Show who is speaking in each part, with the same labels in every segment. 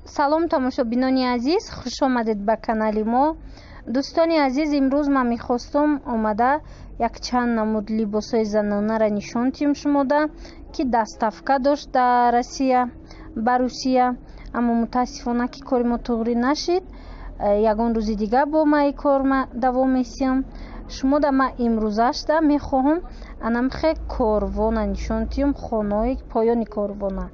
Speaker 1: салом тамошобинони азиз, хуш омадед ба канали мо. дӯстони азиз, имрӯз ман мехостум омада як чанд намуд либосои занонара нишон тиҳам шумода ки дастафка дошт дар Россия ба Русия, аммо мутаассифона ки кори мо туғри нашид. ягон рӯзи дига бо маи кор давом месиям. шумода ма имрӯзашда мехоҳам анамхе корвона нишон тиҳам, хонаи поёни корвона.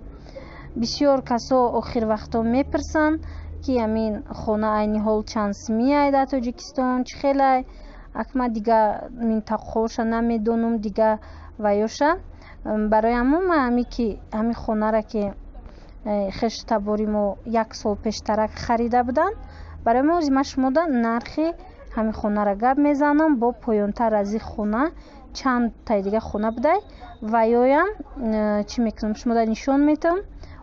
Speaker 1: бисёр касо охир вақтҳо мепирсанд ки амин хона айни ҳол чанд смияй дар Тоҷикистон, чӣ хелай акма дига минтақаҳоша намедонам дига ваёша. барои ҳамон ма ами ки ҳамин хонара ки хештабори мо як сол пештарак харида буданд, барои мо озима шумода нархи ҳамин хонара гап мезанам. бо поёнтар аз ин хона чанд таи дига хона будай ваёям чӣ мекунам шумода нишон метам.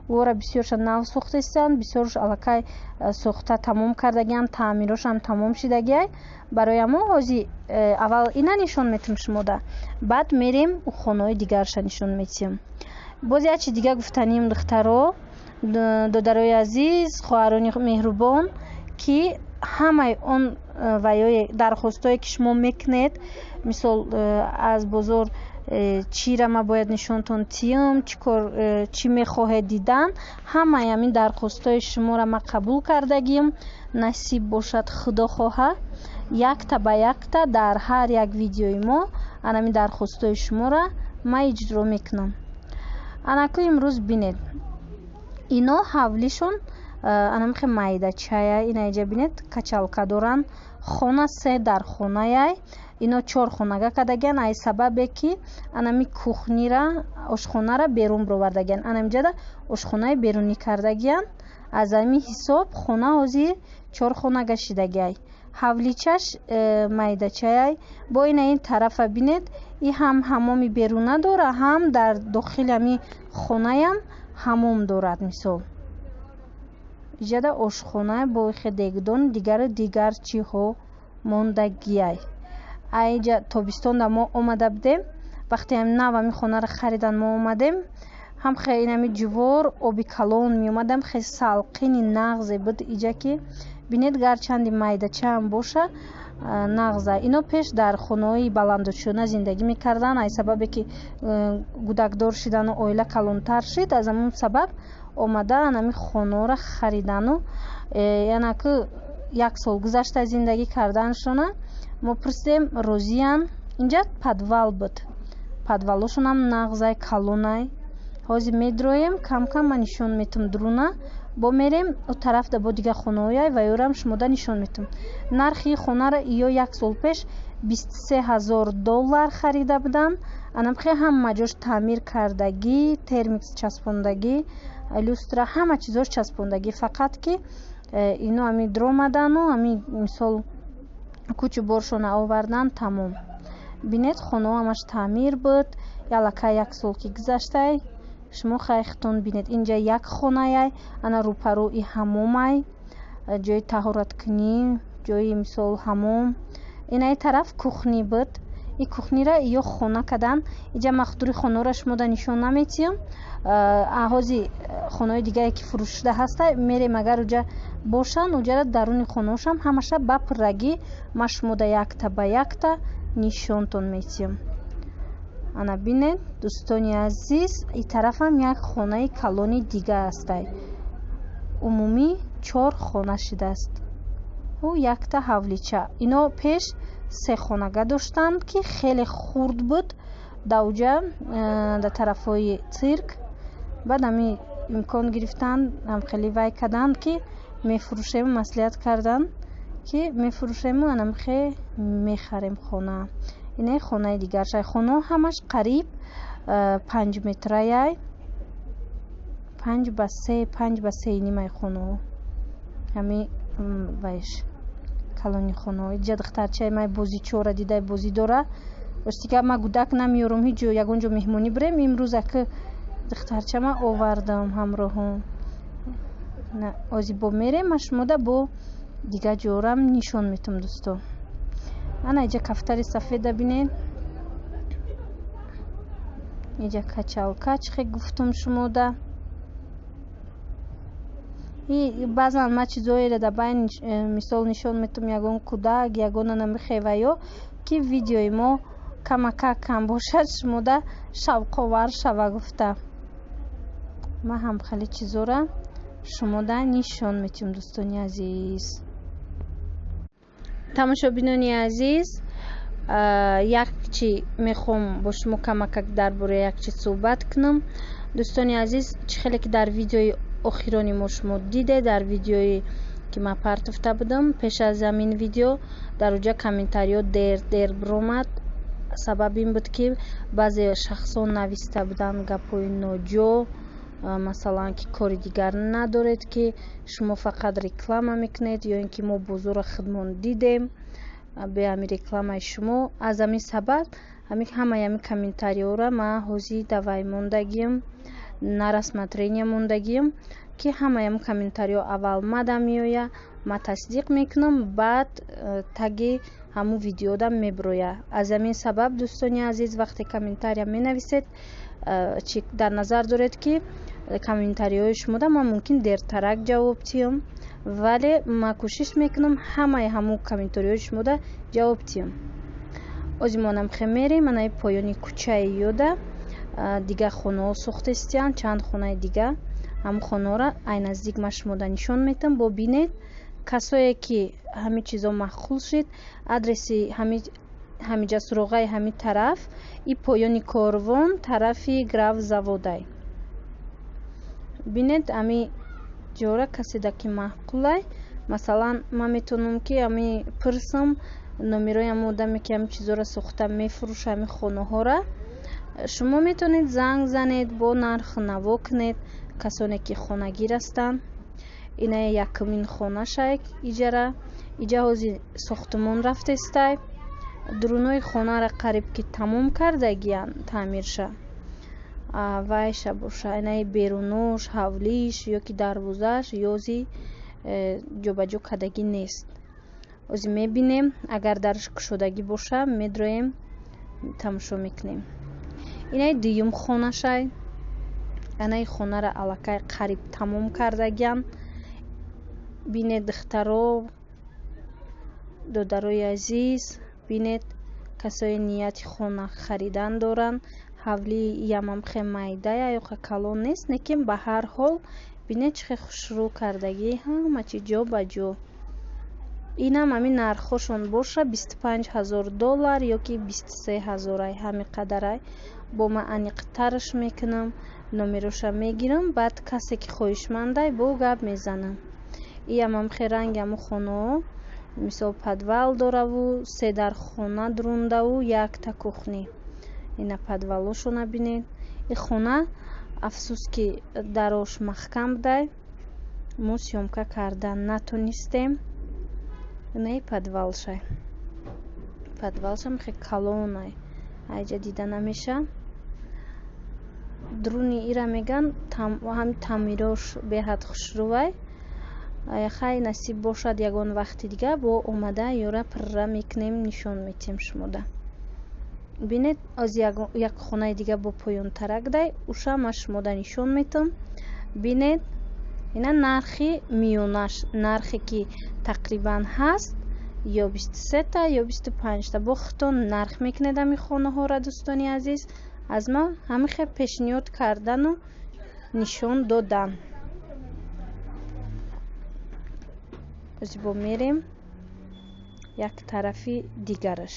Speaker 1: вора бисёрша нав сохта истанд, бисёрш аллакай сохта тамом кардагиам, таъмирошам тамом шидагиай. барои ҳамо ҳозир аввал ина нишон метам шумода, баъд мерем у хонаҳои дигарша нишон метиҳам. боз як чи дига гуфтаним духтаро, додарои азиз, хоҳарони меҳрубон, ки ҳамаи он ваёи дархостое ки шумо мекунед, мисол аз бозор чира ма бояд нишонтон тиҳам, чӣ мехоҳед дидан, ҳамаи ҳамин дархостои шуморо ма қабул кардагим. насиб бошад худо хоҳа, якта ба якта дар ҳар як видеои мо анамин дархостои шуморо ма иҷро мекунам. анаку имрӯз бинед ино ҳавлишон анамихе майдачая, ина иҷа бинед качалка доранд, хона се дар хонаяй, ино 4 хонага кардагиан. ай сабабе ки анами кухнира ошхонара берун бировардагиан, анамиҷада ошхонаи берунӣ кардагиан. аз ами ҳисоб хона ҳозир 4 хона гашидагиай. ҳавличаш майдачаяй, бо ина ин тарафа бинед, и ҳам ҳамоми беруна дора, ҳам дар дохили ами хонаям ҳамом дорад. мисол иҷада ошхона бо ихе дегдон дигар чиҳо мондагиай. айҷа тобистонда мо омада будем, вақте ҳам навами хонаро харидан мо омадем, ҳам хелинами ҷувор оби калон меомадам, хел салқини нағзе буд иҷа ки бинед гарчанди майдачаам боша нағза. ино пеш дар хонаҳои баландушона зиндагӣ мекарданд, ай сабабе ки гудакдор шидану оила калонтар шид, аз ҳамон сабаб омадаан ами хонаро харидану янаку 1 сол гузашта зиндагӣ карданшона. мо пурсидем розиян. инҷа подвал буд, подвалошонам нағзай калонай. ҳозир медроем кам кам ма нишон метам дуруна, бо мерем у тарафда бо дига хонаҳояй ва ёрам шумода нишон метам. нархи хонара ё 1 сол пеш $23,000 харида буданд. анамхе ҳама ҷош таъмир кардагӣ, термикс часпондагӣ, люстра, ҳама чизош часпондагӣ. фақат ки ино ами дромадану ами мисол кучу боршона овардан тамом. бинед хонаҳо ҳамаш таъмир буд, ялакай 1 сол ки гузаштай. шумо хайхтон бинед инҷа як хонаяй, ана рӯпарӯи ҳамомай, ҷои таҳораткунӣ, ҷои мисол ҳамом. инаи тараф кухни буд. и кухнира ё хона кадан. иҷа махдури хонаҳоро шумода нишон наметиҳам. ҳозир хонаҳои дигае ки фурӯшида ҳастай мерем, агар уҷа бошанд уҷара даруни хонаҳошам ҳамаша ба пуррагӣ ма шумода якта ба якта нишонтон метиҳам. ана бинед дӯстони азиз, и тарафам як хонаи калони дига ҳастай. умумӣ 4 хона шидааст. ӯ якта ҳавлича. ино пеш 3 хонага доштанд ки хеле хурд буд давҷа дар тарафҳои цирк. баъд ами имкон гирифтанд ам хеле вай карданд ки мефурӯшему, маслиҳат карданд ки мефурӯшему, анамхе мехарем хона. инаи хонаи дигаршай. хонаҳо ҳамаш қариб 5 метраяй, 5 ба 3, 5 ба 3.5 хонаҳо. ҳами вайш калони хонаҳо. иҷа духтарчаи май бозичора дидай бозӣ дора. ростика ма гудак намеёрам ҳеҷ ҷо, ягон ҷо меҳмонӣ бирем. имрӯз ака духтарчама овардам ҳамроҳон. озир бо мерем, ма шумода бо дига ҷорам нишон метам дӯсто. ана иҷа кафтари сафеда бинед. иҷа качалкач хе гуфтум шумода. баъзан ма чизоеро дар байн мисол нишон метавам ягон кӯдак ягона намихеваё ки видеои мо камака кам бошад шумода шавқовар шава гуфта ма ҳам хеле чизора шумода нишон метавам. дӯстони азиз, тамошобинони азиз, як чи мехом бо шумо камакак дар бораи як чи суҳбат кунам. дӯстони азиз, чӣ хеле ки дар видеои охирони мо шумо диде, дар видеои ки ман партофта будам, пеш аз ҳамин видео дар уҷа комментариҳо дер биромад. сабаб ин буд ки баъзе шахсон нависта буданд гапҳои ноҷо, масалан ки кори дигар надоред, ки шумо фақат реклама мекунед ё ин ки мо бозора худмон дидем бе ҳамин рекламаи шумо. аз ҳамин сабаб ҳамаи ҳамин комментариҳоро ман ҳозир дар вай мондагиам, на расматрения мондагиам, ки ҳамаи ҳамин комментариҳо аввал мада меоя, ман тасдиқ мекунам, баъд таги ҳамун видеодам мебироя. аз ҳамин сабаб дӯстони азиз, вақте комментария менависед, чӣ дар назар доред ки комментариҳои шумода ман мумкин дертарак ҷавоб диҳам, вале ман кӯшиш мекунам ҳамаи ҳамун комментариҳои шумода ҷавоб диҳам. озимонам хемерем анаи поёни кӯчаи ёда дигар хонаҳо сохта истиянд, чанд хонаи дигар. ҳамун хонаҳоро ай наздик ман шумода нишон метавам. бо бинед касое ки ҳамин чизо махқул шид, адреси ҳамиҷа суроғаи ҳамин тараф и поёни корвон тарафи граф заводай. бинед ҳамин ҷора каседа ки маҳқулай, масалан ман метавонам ки ҳамин пирсам номерои ҳамин одаме ки ҳамин чизоро сохта мефурӯша ҳамин хонаҳоро, шумо метавонед занг занед, бо нарху наво кунед. касоне ки хонагир ҳастанд, ина якумин хонашай иҷара ҳозир сохтмон рафтестай, дурунои хонаро қариб ки тамом кардагиянд таъмирша, вайша боша инаи берунош, ҳавлиш ё ки дарвозааш ёзи ҷобаҷо кардагӣ нест. озир мебинем, агар дарш кушодагӣ боша медроем, тамошо мекунем. инаи дуюм хонашай, анаи хонаро аллакай қариб тамом кардагиянд. бинед духтаро, додарои азиз, бинед касои нияти хона харидан доранд. ҳавли ямам хе майдая ё калон нест, лекин ба ҳар ҳол бинед чӣ хел хушрӯ кардагӣ, ҳама чи ҷо ба ҷо. инам ҳамин нархҳошон боша $25000 ё ки 23000 ҳамин қадарай. бо ман аниқтарш мекунам, номероша мегирам, баъд касе ки хоҳишмандай бо гап мезанам. ямам хе ранги ҳамун хонаҳо, мисол подвал дораву 3 дар хона дурундаву 1 та кухни. ина подвалошона бинед. ин хона афсус ки дарош маҳкам будай, мо сёмка кардан натонистем. инаи подвалшай, подвалшам хе калонай, айҷа дида намеша. дуруни ира меган ҳам таъмирош беҳад хушрӯвай. хай насиб бошад ягон вақти дигар бо омада ёра пирра мекунем, нишон метем шумода. бинед аз як хонаи дигар бо поёнтарак дай, уша ма шумода нишон метам. бинед ина нархи миёнаш, нархе ки тақрибан ҳаст ё 23 та ё 25 та. бо худтон нарх мекунед ҳамин хонаҳоро. дӯстони азиз, аз ман ҳамин хел пешниҳод кардану нишон додан. зибо мерем як тарафи дигараш.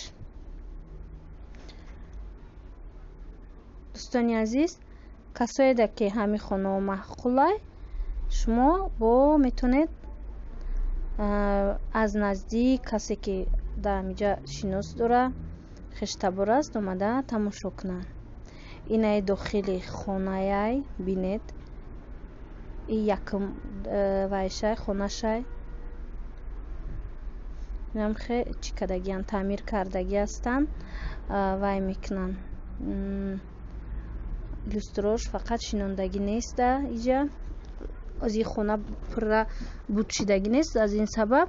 Speaker 1: дӯстони азиз, касоеда ки ҳамин хонаҳо маҳқулай, шумо бо метавонед аз наздик касе ки дар ҳамиҷа шинос дора, хештабор аст, омада тамошо кунанд. инаи дохили хонаяй бинед. и якум вайшай хонашай. инам хе чӣ кардагиянд, таъмир кардагӣ ҳастанд, вай мекунанд. люстрош фақат шинондагӣ нест да иҷа. аз ин хона пурра будшидагӣ нест. аз ин сабаб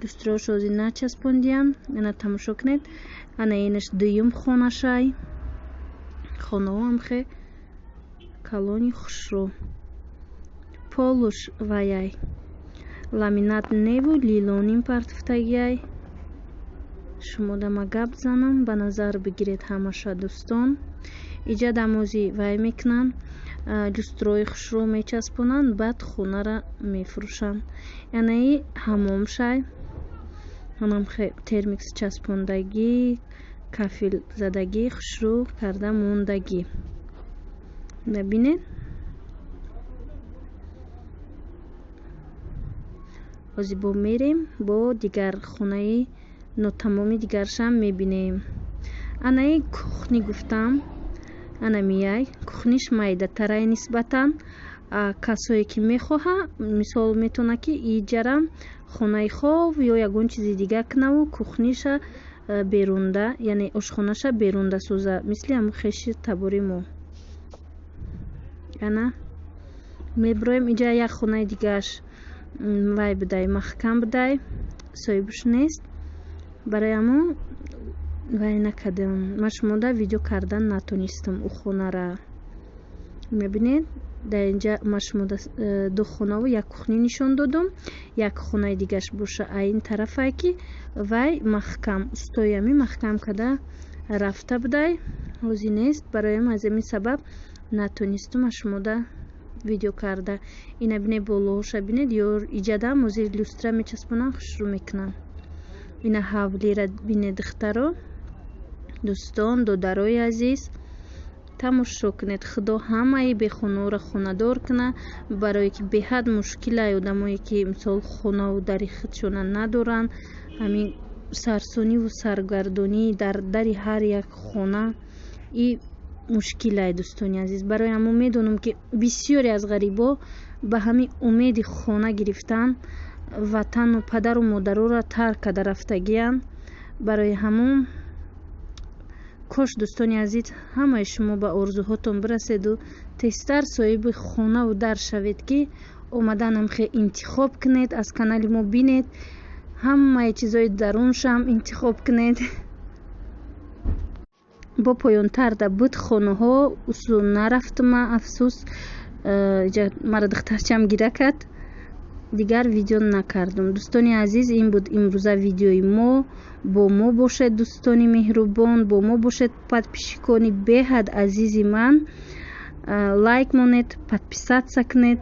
Speaker 1: люстрош озир начаспондиям. ина тамошо кунед. ана инаш дуюм хонашай. хонаҳоам хе калони хушрӯ. полуш ваяй. ламинат неву лилонин партифтагиай шумодама гап занам ба назар бигиред ҳамаша дӯстон. иҷа дамози вай мекунанд, люстрои хушро мечаспонанд, баъд хунара мефурӯшанд. яъне ҳамомшай ҳанам термикс часпондагӣ, кафил задагӣ, хушрӯ карда мондагӣ. бинед ҳозир бо мерем бо дигар хунаи нотамоми дигаршам мебинем. анаи кухни гуфтам, ана мияй кухниш майдатарай нисбатан. касое ки мехоҳа мисол метона ки иҷарам хонаи хов ё ягон чизи дига кунаву кухниша берунда, яъне ошхонаша берунда соза, мисли ҳамн хеши табори мо. ана меброем иҷа як хунаи дигааш вай бидай маҳкам бидай, соҳибуш нест. барои ҳамон вай накардам, ман шумода видео кардан натонистам у хонара. мебинед дар инҷа ман шумода ду хонаву як кухни нишон додам. як хонаи дигааш боша аин тарафае ки вай маҳкам устоями маҳкам карда рафта бидай. ҳозир нест, бароям аз ин сабаб натонистам аз шумода видео карда. ина бинед болоша бинед ё иҷадам ҳозир люстра мечаспонанд, хушрӯ мекунанд. ина ҳавлира бинед духтаро. дӯстон, додарои азиз, тамошо кунед. худо ҳамаи бехонаро хонадор куна, барое ки беҳад мушкилай одамое ки мисол хонаву дари худшона надоранд. ҳамин сарсониву саргардонӣ дар дари ҳар як хона и мушкилай дӯстони азиз. барои ҳамон медонам ки бисёре аз ғарибо ба ҳамин умеди хона гирифтан ватану падару модароро тарк карда рафтагиянд. барои ҳамон кош дӯстони азиз ҳамаи шумо ба орзуҳотон бираседу тезтар соҳиби хонаву дар шавед, ки омадан ҳамхе интихоб кунед, аз канали мо бинед, ҳамаи чизои даруншам интихоб кунед. бо поёнтар дар буд хонаҳо усу нарафтума, афсӯс мара духтарчам гира кард, дигар видео накардам. дӯстони азиз, ин буд имрӯза видеои мо. бо мо бошед дӯстони меҳрубон, бо мо бошед подписчикони беҳад азизи ман. лайк монед, подписатся кунед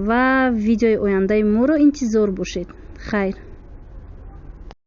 Speaker 1: ва видеои ояндаи моро интизор бошед. хайр.